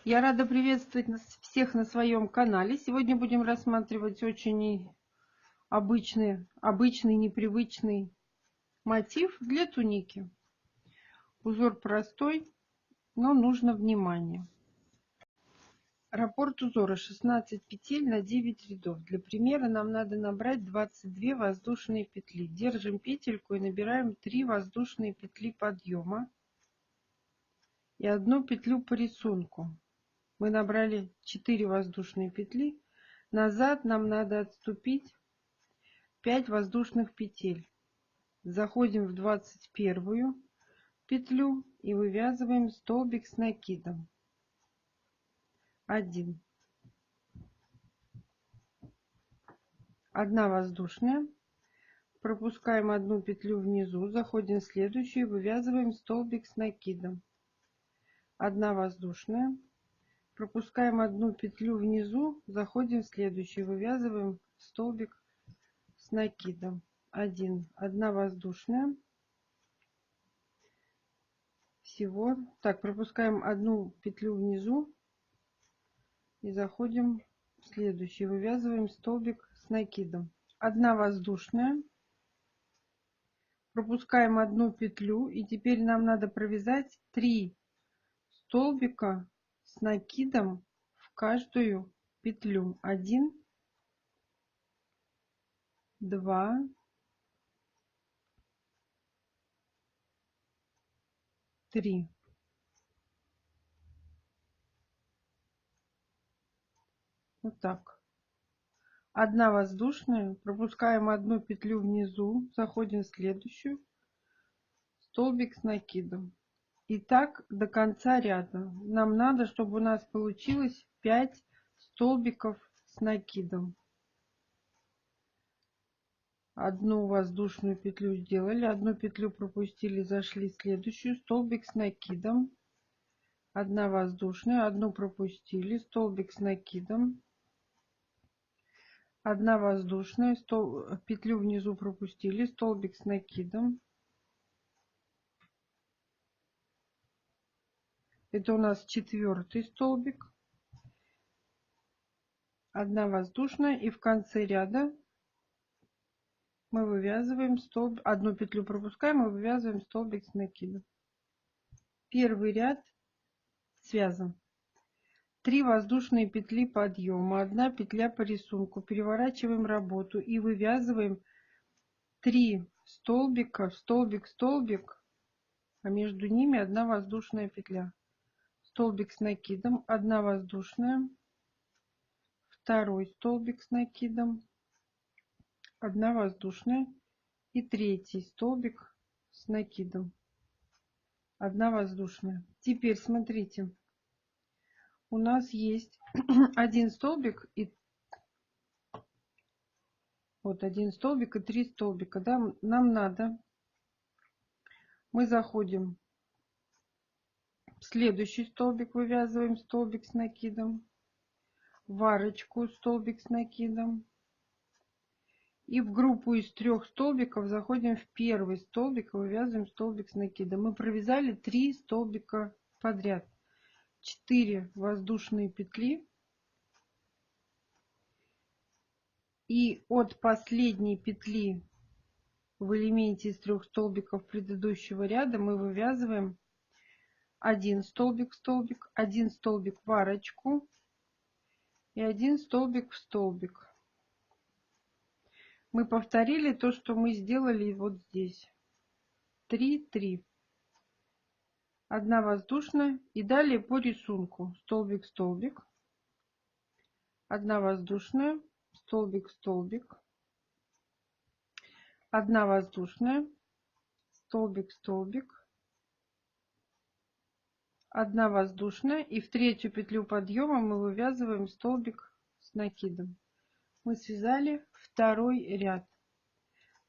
Я рада приветствовать всех на своем канале. Сегодня будем рассматривать очень обычный, непривычный мотив для туники. Узор простой, но нужно внимание. Раппорт узора 16 петель на 9 рядов. Для примера нам надо набрать 22 воздушные петли. Держим петельку и набираем 3 воздушные петли подъема и 1 петлю по рисунку. Мы набрали 4 воздушные петли. Назад нам надо отступить 5 воздушных петель. Заходим в 21 петлю и вывязываем столбик с накидом. 1. 1 воздушная. Пропускаем 1 петлю внизу, заходим в следующую и вывязываем столбик с накидом. 1 воздушная. Пропускаем 1 петлю внизу, заходим в следующую, вывязываем столбик с накидом. 1 воздушная. Всего так, пропускаем 1 петлю внизу и заходим в следующий, вывязываем столбик с накидом. 1 воздушная. Пропускаем 1 петлю и теперь нам надо провязать 3 столбика с накидом в каждую петлю. 1, 2, 3. Вот так. 1 воздушная, пропускаем 1 петлю внизу, заходим в следующую, столбик с накидом. И так до конца ряда. Нам надо, чтобы у нас получилось 5 столбиков с накидом. 1 воздушную петлю сделали, 1 петлю пропустили, зашли в следующую, столбик с накидом. 1 воздушная, 1 пропустили, столбик с накидом. 1 воздушная, петлю внизу пропустили, столбик с накидом. Это у нас 4-й столбик. 1 воздушная, и в конце ряда мы вывязываем столбик, 1 петлю пропускаем и вывязываем столбик с накидом. Первый ряд связан. 3 воздушные петли подъема, 1 петля по рисунку. Переворачиваем работу и вывязываем 3 столбика, столбик, столбик, а между ними 1 воздушная петля. Столбик с накидом, 1 воздушная, 2 столбик с накидом, 1 воздушная и 3 столбик с накидом. 1 воздушная. Теперь смотрите, у нас есть 1 столбик и вот 1 столбик и 3 столбика. Да? Нам надо, мы заходим в следующий столбик, вывязываем столбик с накидом, в арочку столбик с накидом. И в группу из 3 столбиков заходим в первый столбик и вывязываем столбик с накидом. Мы провязали 3 столбика подряд. 4 воздушные петли. И от последней петли в элементе из 3 столбиков предыдущего ряда мы вывязываем 1 столбик в столбик, 1 столбик в арочку и 1 столбик в столбик. Мы повторили то, что мы сделали вот здесь. 3, 3. 1 воздушная и далее по рисунку. Столбик, столбик. 1 воздушная, столбик, столбик. 1 воздушная, столбик, столбик. 1 воздушная и в 3 петлю подъема мы вывязываем столбик с накидом. Мы связали 2-й ряд.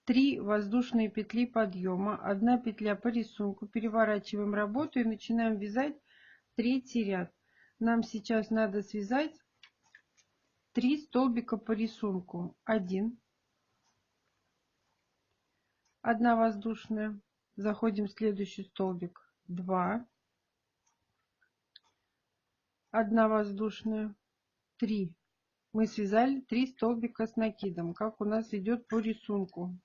3 воздушные петли подъема, 1 петля по рисунку, переворачиваем работу и начинаем вязать 3-й ряд. Нам сейчас надо связать 3 столбика по рисунку. 1 воздушная, заходим в следующий столбик, 2, 1 воздушная, 3. Мы связали 3 столбика с накидом, как у нас идет по рисунку.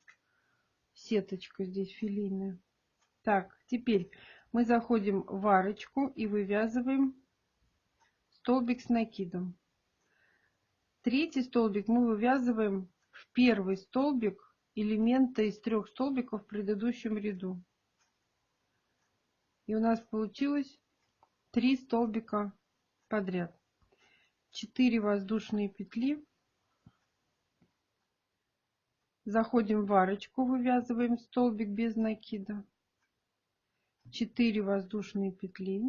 Сеточка здесь филейная. Так, теперь мы заходим в арочку и вывязываем столбик с накидом. Третий столбик мы вывязываем в первый столбик элемента из 3 столбиков в предыдущем ряду. И у нас получилось 3 столбика подряд. 4 воздушные петли. Заходим в арочку, вывязываем столбик без накида. 4 воздушные петли.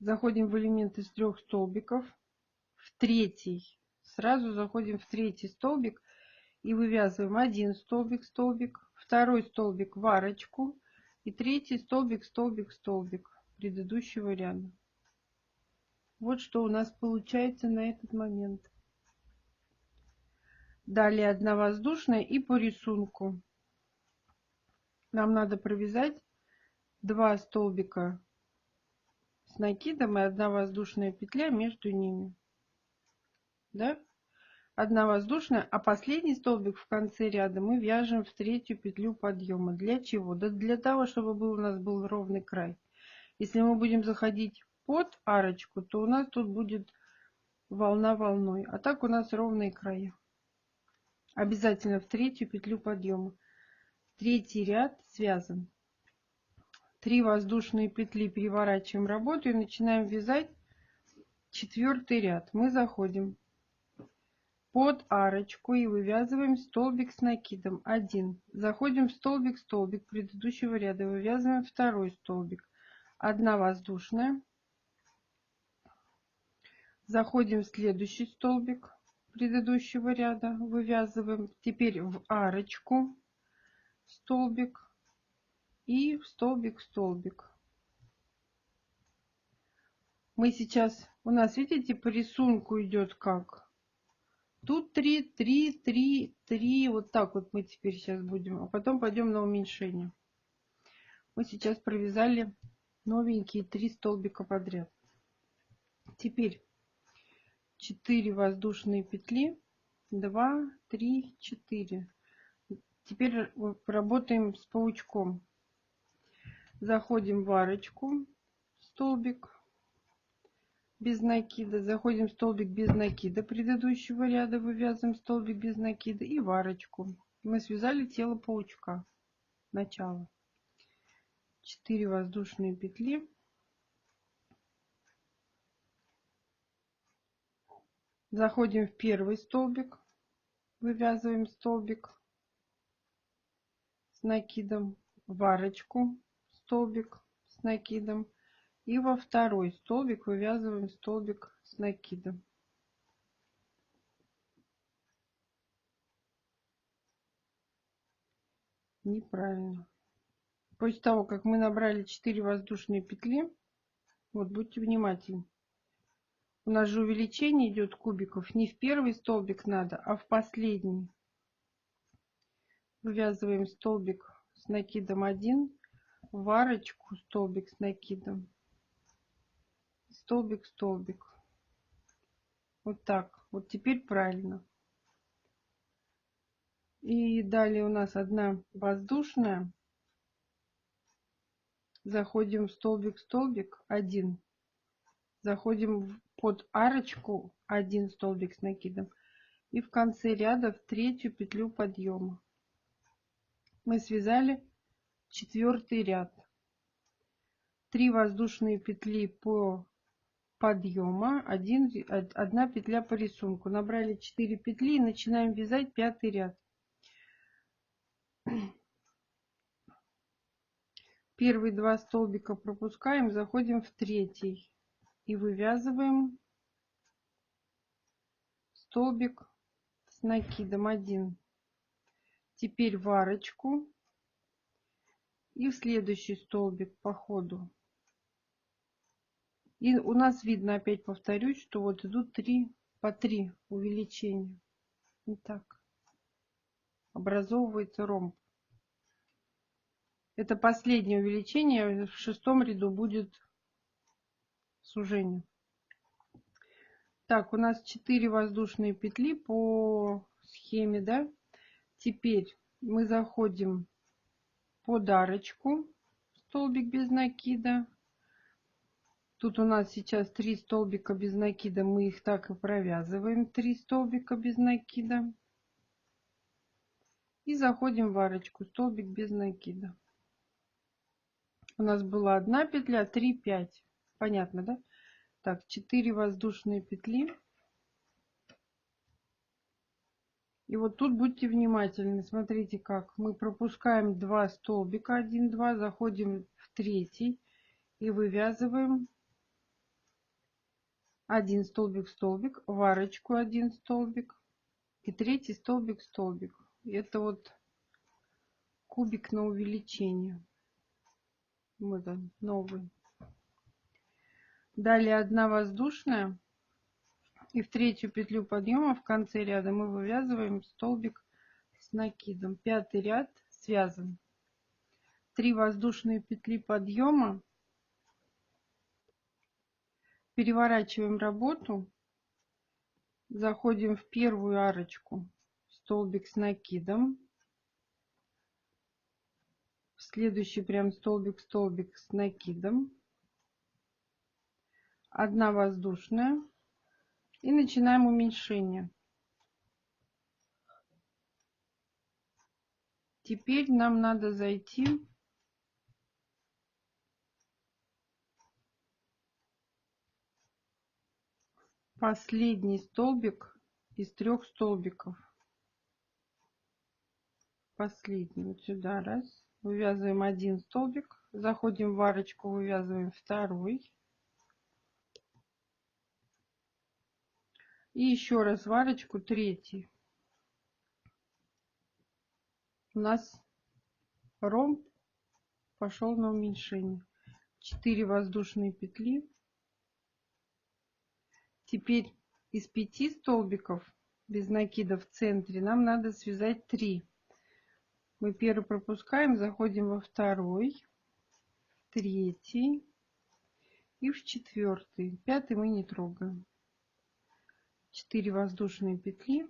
Заходим в элемент из 3 столбиков. В третий. Сразу заходим в третий столбик и вывязываем 1 столбик, столбик, второй столбик в арочку и третий столбик, столбик, столбик предыдущего ряда. Вот что у нас получается на этот момент. Далее 1 воздушная и по рисунку нам надо провязать 2 столбика с накидом и 1 воздушная петля между ними. Да? 1 воздушная, а последний столбик в конце ряда мы вяжем в третью петлю подъема. Для чего? Да для того, чтобы у нас был ровный край. Если мы будем заходить под арочку, то у нас тут будет волна волной. А так у нас ровные края. Обязательно в третью петлю подъема. Третий ряд связан. 3 воздушные петли, переворачиваем работу и начинаем вязать 4-й ряд. Мы заходим под арочку и вывязываем столбик с накидом 1. Заходим в столбик, столбик предыдущего ряда, вывязываем второй столбик. 1 воздушная. Заходим в следующий столбик предыдущего ряда, вывязываем теперь в арочку столбик и в столбик, столбик. Мы сейчас, у нас, видите, по рисунку идет как? Тут 3, 3, 3, 3. Вот так вот мы теперь сейчас будем. А потом пойдем на уменьшение. Мы сейчас провязали новенькие 3 столбика подряд. Теперь 4 воздушные петли. 2, 3, 4. Теперь работаем с паучком. Заходим в арочку. Столбик без накида. Заходим в столбик без накида предыдущего ряда. Вывязываем столбик без накида и в арочку. Мы связали тело паучка. Начало. 4 воздушные петли. Заходим в первый столбик. Вывязываем столбик с накидом. В арочку столбик с накидом. И во второй столбик вывязываем столбик с накидом. Неправильно. После того, как мы набрали 4 воздушные петли, вот будьте внимательны. У нас же увеличение идет кубиков. Не в первый столбик надо, а в последний. Вывязываем столбик с накидом 1, в арочку столбик с накидом, столбик, столбик. Вот так. Вот теперь правильно. И далее у нас 1 воздушная. Заходим в столбик, столбик 1. Заходим под арочку 1 столбик с накидом. И в конце ряда в третью петлю подъема. Мы связали 4-й ряд. 3 воздушные петли по подъема, 1 петля по рисунку. Набрали 4 петли и начинаем вязать 5-й ряд. Первые 2 столбика пропускаем, заходим в третий и вывязываем столбик с накидом 1. Теперь в арочку и в следующий столбик по ходу. И у нас видно, опять повторюсь, что вот идут 3 по 3 увеличения. Вот так образовывается ромб. Это последнее увеличение. В 6-м ряду будет сужение. Так, у нас 4 воздушные петли по схеме, да? Теперь мы заходим под арочку, столбик без накида. Тут у нас сейчас 3 столбика без накида, мы их так и провязываем. 3 столбика без накида. И заходим в арочку, столбик без накида. У нас была 1 петля, 3, 5. Понятно, да? Так, 4 воздушные петли. И вот тут будьте внимательны. Смотрите, как мы пропускаем 2 столбика, 1, 2, заходим в 3 и вывязываем 1 столбик, столбик, в арочку 1 столбик и 3 столбик, столбик. И это вот кубик на увеличение. Вот он, новый. Далее 1 воздушная. И в 3-ю петлю подъема в конце ряда мы вывязываем столбик с накидом. 5-й ряд связан. 3 воздушные петли подъема. Переворачиваем работу. Заходим в 1-ю арочку. Столбик с накидом. В следующий прям столбик, столбик с накидом. 1 воздушная. И начинаем уменьшение. Теперь нам надо зайти в последний столбик из 3 столбиков. Последний вот сюда, раз. Вывязываем 1 столбик. Заходим в арочку, вывязываем 2. И еще раз в арочку 3. У нас ромб пошел на уменьшение. 4 воздушные петли. Теперь из 5 столбиков без накида в центре нам надо связать 3. Мы 1 пропускаем, заходим во 2, 3 и в 4. 5 мы не трогаем. 4 воздушные петли.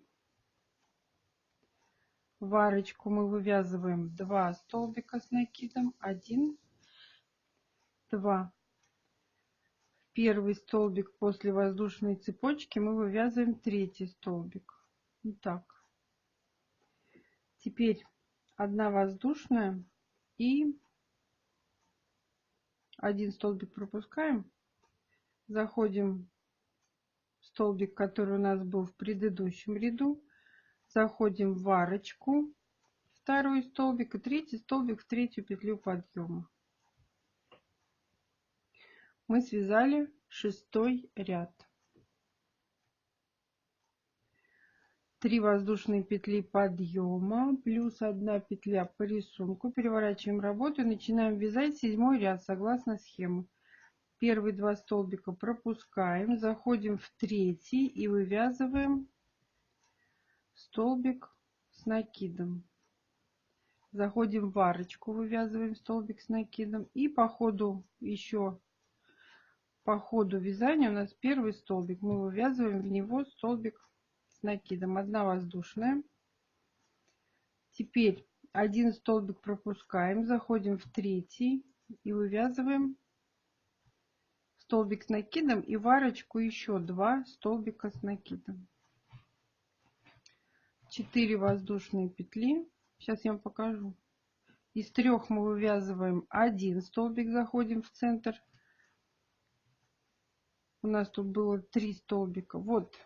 В арочку мы вывязываем 2 столбика с накидом. 1, 2. В 1-й столбик после воздушной цепочки мы вывязываем 3 столбик. Вот так. Теперь 1 воздушная и 1 столбик пропускаем. Заходим в столбик, который у нас был в предыдущем ряду. Заходим в арочку, 2 столбик и 3 столбик в 3-ю петлю подъема. Мы связали 6-й ряд. 3 воздушные петли подъема плюс 1 петля по рисунку. Переворачиваем работу и начинаем вязать 7-й ряд согласно схеме. Первые 2 столбика пропускаем, заходим в 3 и вывязываем столбик с накидом. Заходим в арочку, вывязываем столбик с накидом. И по ходу вязания у нас 1-й столбик. Мы вывязываем в него столбик с накидом. 1 воздушная. Теперь 1 столбик пропускаем, заходим в 3 и вывязываем столбик с накидом. И в арочку еще 2 столбика с накидом. 4 воздушные петли. Сейчас я вам покажу. Из 3 мы вывязываем 1 столбик, заходим в центр. У нас тут было 3 столбика. Вот.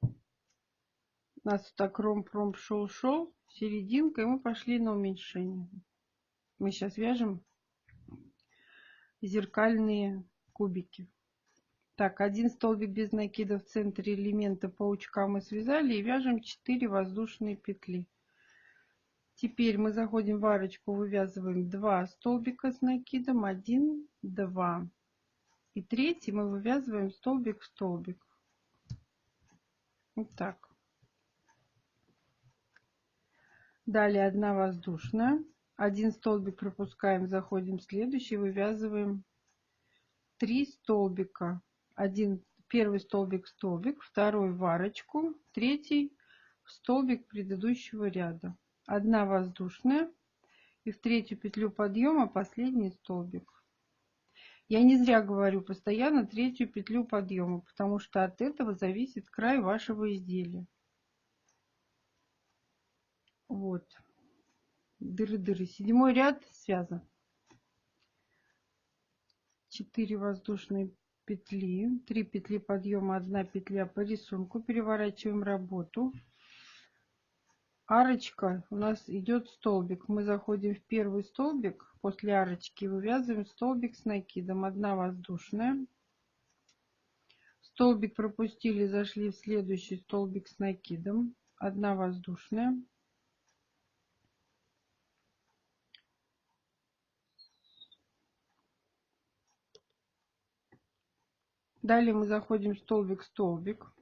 У нас вот так ромб-ромб шел, серединка, и мы пошли на уменьшение. Мы сейчас вяжем зеркальные кубики. Так, 1 столбик без накида в центре элемента паучка мы связали и вяжем 4 воздушные петли. Теперь мы заходим в арочку, вывязываем 2 столбика с накидом, 1, 2. И 3 мы вывязываем столбик в столбик. Вот так. Далее 1 воздушная, 1 столбик пропускаем, заходим в следующий, вывязываем 3 столбика. Первый столбик в столбик, второй в арочку, третий в столбик предыдущего ряда. 1 воздушная и в третью петлю подъема последний столбик. Я не зря говорю постоянно третью петлю подъема, потому что от этого зависит край вашего изделия. Вот. Дыры-дыры. 7 ряд связан. 4 воздушные петли, 3 петли подъема, 1 петля по рисунку. Переворачиваем работу. Арочка у нас идет столбик. Мы заходим в первый столбик, после арочки вывязываем столбик с накидом. 1 воздушная. Столбик пропустили, зашли в следующий столбик с накидом. 1 воздушная. Далее мы заходим в столбик-столбик.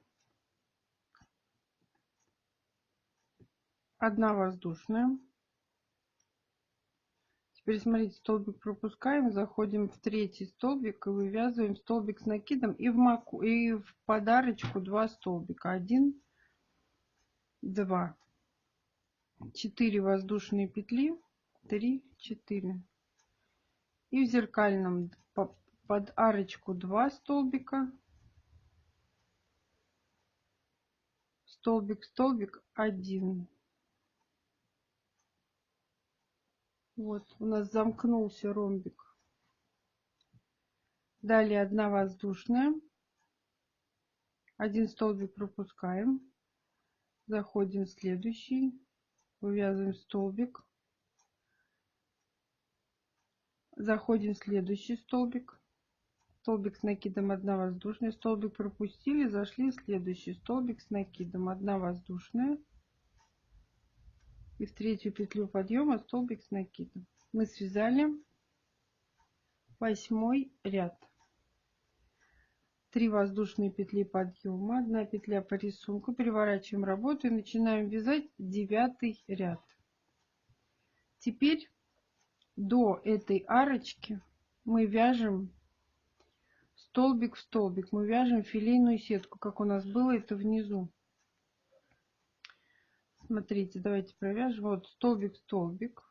1 воздушная. Теперь смотрите, столбик пропускаем, заходим в третий столбик и вывязываем столбик с накидом и в подарочку 2 столбика. 1, 2, 4 воздушные петли, 3, 4. И в зеркальном под арочку 2 столбика, столбик, столбик, 1. Вот у нас замкнулся ромбик. Далее 1 воздушная, 1 столбик пропускаем, заходим в следующий, вывязываем столбик, заходим в следующий столбик, столбик с накидом, 1 воздушная, столбик пропустили, зашли в следующий столбик с накидом, 1 воздушная и в третью петлю подъема столбик с накидом. Мы связали 8 ряд. 3 воздушные петли подъема, 1 петля по рисунку, переворачиваем работу и начинаем вязать 9 ряд. Теперь до этой арочки мы вяжем столбик в столбик, мы вяжем филейную сетку, как у нас было это внизу. Смотрите, давайте провяжем. Вот столбик, столбик,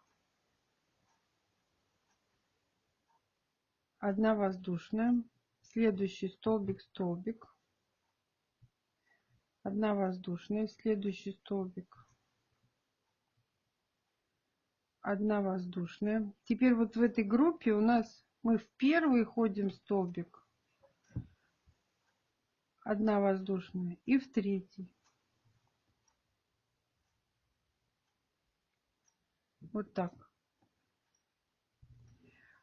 1 воздушная, следующий столбик, столбик, 1 воздушная, следующий столбик, 1 воздушная. Теперь вот в этой группе у нас мы в первый ходим столбик, 1 воздушная, и в третий. Вот так.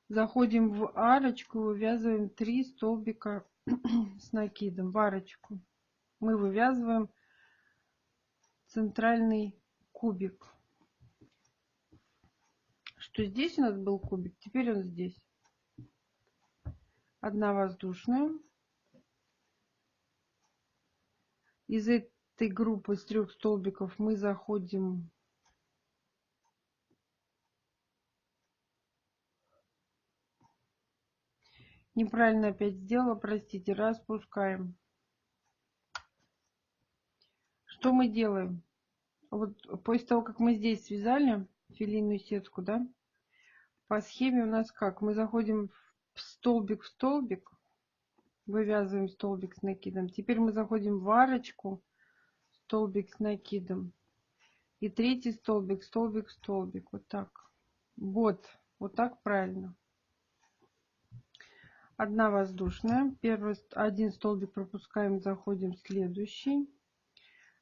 Заходим в арочку, вывязываем 3 столбика с накидом. В арочку мы вывязываем центральный кубик. Что здесь у нас был кубик, теперь он здесь. 1 воздушная. Из этой группы с 3 столбиков мы заходим неправильно опять сделала, простите, распускаем. Что мы делаем? Вот после того, как мы здесь связали филейную сетку, да, по схеме у нас как? Мы заходим в столбик, вывязываем столбик с накидом. Теперь мы заходим в арочку, столбик с накидом. И третий столбик, столбик, столбик. Вот так. Вот так правильно. 1 воздушная. Один столбик пропускаем, заходим в следующий.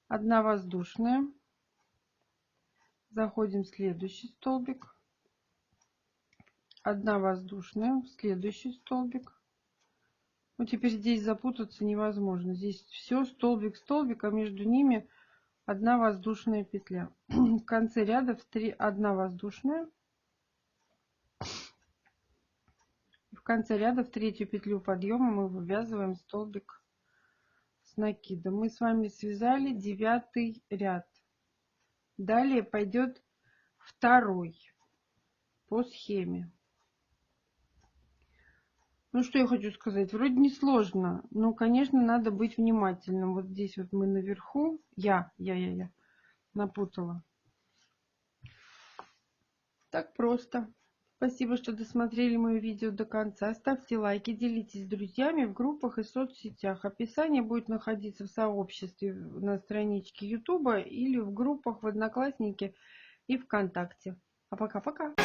1 воздушная. Заходим в следующий столбик. 1 воздушная, в следующий столбик. Ну, теперь здесь запутаться невозможно. Здесь все столбик, столбик, а между ними 1 воздушная петля. В конце ряда 1 воздушная. В конце ряда в третью петлю подъема мы вывязываем столбик с накидом. Мы с вами связали 9 ряд. Далее пойдет второй по схеме. Ну, что я хочу сказать, вроде не сложно, но, конечно, надо быть внимательным. Вот здесь вот мы наверху, я напутала. Так просто. Спасибо, что досмотрели мое видео до конца. Ставьте лайки, делитесь с друзьями в группах и соцсетях. Описание будет находиться в сообществе на страничке YouTube или в группах в Одноклассники и ВКонтакте. А пока-пока.